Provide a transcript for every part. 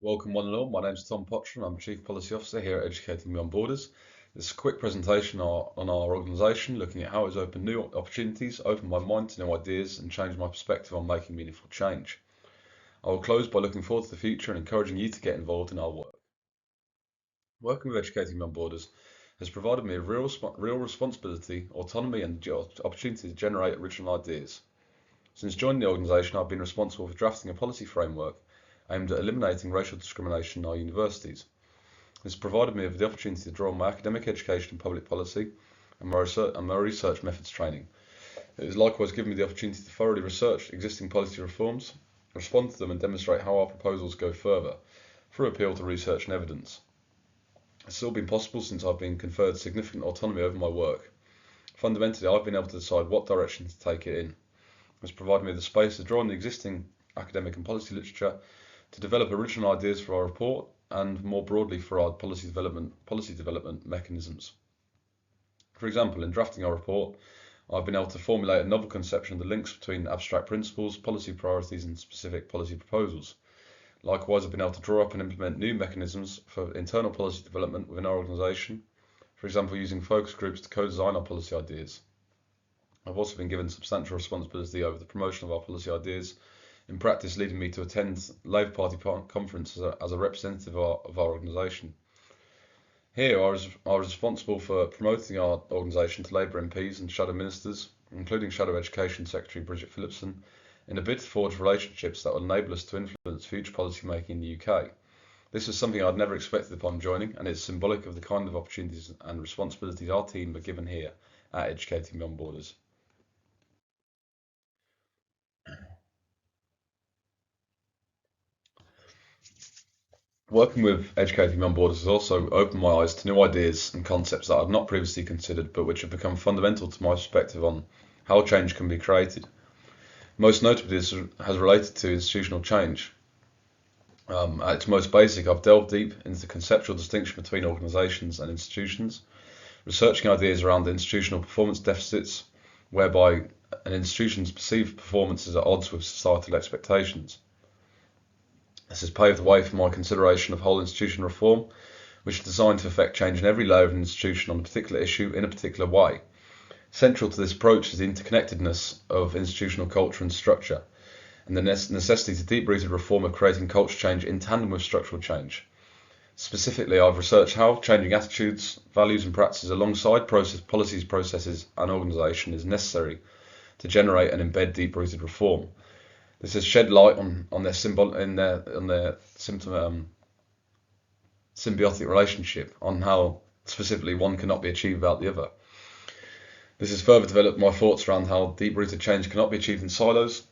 Welcome one and all, my name is Tom Potron, I'm Chief Policy Officer here at Educating Beyond Borders. This is a quick presentation on our organisation, looking at how it's opened new opportunities, opened my mind to new ideas and changed my perspective on making meaningful change. I will close by looking forward to the future and encouraging you to get involved in our work. Working with Educating Beyond Borders has provided me with real responsibility, autonomy and opportunity to generate original ideas. Since joining the organisation, I've been responsible for drafting a policy framework aimed at eliminating racial discrimination in our universities. This has provided me with the opportunity to draw on my academic education in public policy and my research methods training. It has likewise given me the opportunity to thoroughly research existing policy reforms, respond to them and demonstrate how our proposals go further through appeal to research and evidence. It's all been possible since I've been conferred significant autonomy over my work. Fundamentally, I've been able to decide what direction to take it in. It has provided me the space to draw on the existing academic and policy literature to develop original ideas for our report and more broadly for our policy development mechanisms. For example, in drafting our report, I've been able to formulate a novel conception of the links between abstract principles, policy priorities and specific policy proposals. Likewise, I've been able to draw up and implement new mechanisms for internal policy development within our organisation, for example using focus groups to co-design our policy ideas. I've also been given substantial responsibility over the promotion of our policy ideas, in practice leading me to attend Labour Party conference as a representative of our organisation. Here I was responsible for promoting our organisation to Labour MPs and shadow ministers, including Shadow Education Secretary Bridget Phillipson, in a bid to forge relationships that will enable us to influence future policy making in the UK. This was something I'd never expected upon joining, and it's symbolic of the kind of opportunities and responsibilities our team are given here at Educating Beyond Borders. Working with Educating Beyond Borders has also opened my eyes to new ideas and concepts that I've not previously considered, but which have become fundamental to my perspective on how change can be created. Most notably, this has related to institutional change. At its most basic, I've delved deep into the conceptual distinction between organisations and institutions, researching ideas around institutional performance deficits, whereby an institution's perceived performance is at odds with societal expectations. This has paved the way for my consideration of whole institution reform, which is designed to effect change in every layer of an institution on a particular issue in a particular way. Central to this approach is the interconnectedness of institutional culture and structure, and the necessity to deep-rooted reform of creating culture change in tandem with structural change. Specifically, I've researched how changing attitudes, values and practices alongside policies, processes and organisation is necessary to generate and embed deep-rooted reform. This has shed light on their symbiotic relationship, on how specifically one cannot be achieved without the other. This has further developed my thoughts around how deep-rooted change cannot be achieved in silos,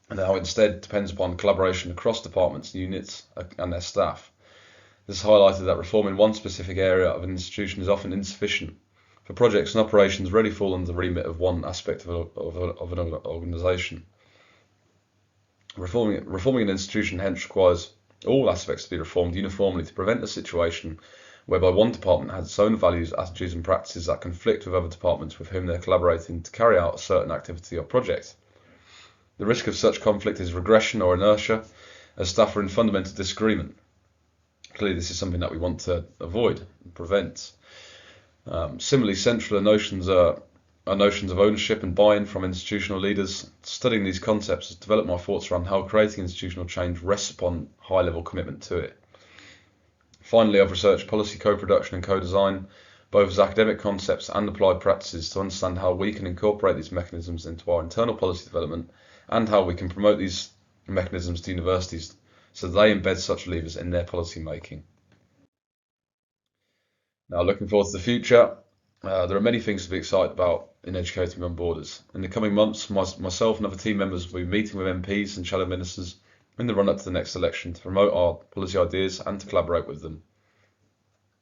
and how instead depends upon collaboration across departments, units and their staff. This has highlighted that reform in one specific area of an institution is often insufficient, for projects and operations rarely fall under the remit of one aspect of an organisation. Reforming an institution hence requires all aspects to be reformed uniformly to prevent a situation whereby one department has its own values, attitudes and practices that conflict with other departments with whom they're collaborating to carry out a certain activity or project. The risk of such conflict is regression or inertia, as staff are in fundamental disagreement. Clearly this is something that we want to avoid and prevent. Similarly, central notions are notions of ownership and buy-in from institutional leaders. Studying these concepts has developed my thoughts around how creating institutional change rests upon high-level commitment to it. Finally, I've researched policy co-production and co-design, both as academic concepts and applied practices, to understand how we can incorporate these mechanisms into our internal policy development and how we can promote these mechanisms to universities so that they embed such levers in their policy making. Now, looking forward to the future, there are many things to be excited about in Educating Beyond Borders. In the coming months, myself and other team members will be meeting with MPs and shadow ministers in the run-up to the next election to promote our policy ideas and to collaborate with them.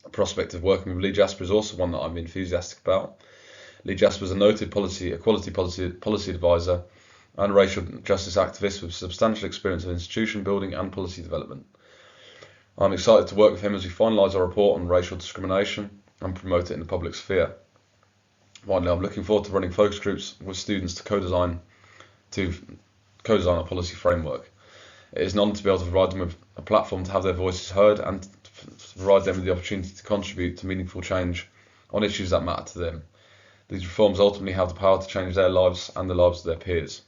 The prospect of working with Lee Jasper is also one that I'm enthusiastic about. Lee Jasper is a noted equality policy advisor and racial justice activist with substantial experience of institution building and policy development. I'm excited to work with him as we finalise our report on racial discrimination and promote it in the public sphere. Finally, I'm looking forward to running focus groups with students to co-design our policy framework. It is an honour to be able to provide them with a platform to have their voices heard and to provide them with the opportunity to contribute to meaningful change on issues that matter to them. These reforms ultimately have the power to change their lives and the lives of their peers.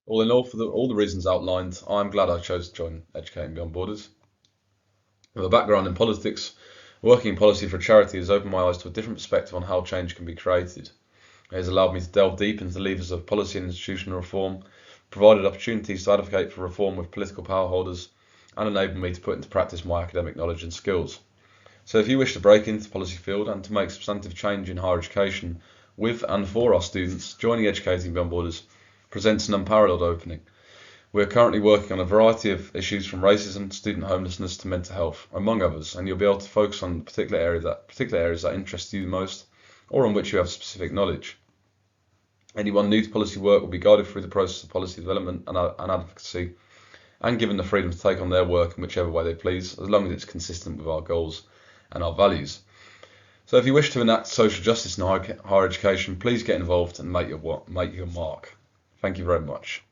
All in all, for all the reasons outlined, I'm glad I chose to join Educating Beyond Borders. With a background in politics, working in policy for a charity has opened my eyes to a different perspective on how change can be created. It has allowed me to delve deep into the levers of policy and institutional reform, provided opportunities to advocate for reform with political power holders, and enabled me to put into practice my academic knowledge and skills. So if you wish to break into the policy field and to make substantive change in higher education with and for our students, joining Educating Beyond Borders presents an unparalleled opening. We are currently working on a variety of issues from racism, student homelessness to mental health, among others, and you'll be able to focus on particular areas that interest you the most or on which you have specific knowledge. Anyone new to policy work will be guided through the process of policy development and advocacy, and given the freedom to take on their work in whichever way they please, as long as it's consistent with our goals and our values. So if you wish to enact social justice in higher education, please get involved and make your mark. Thank you very much.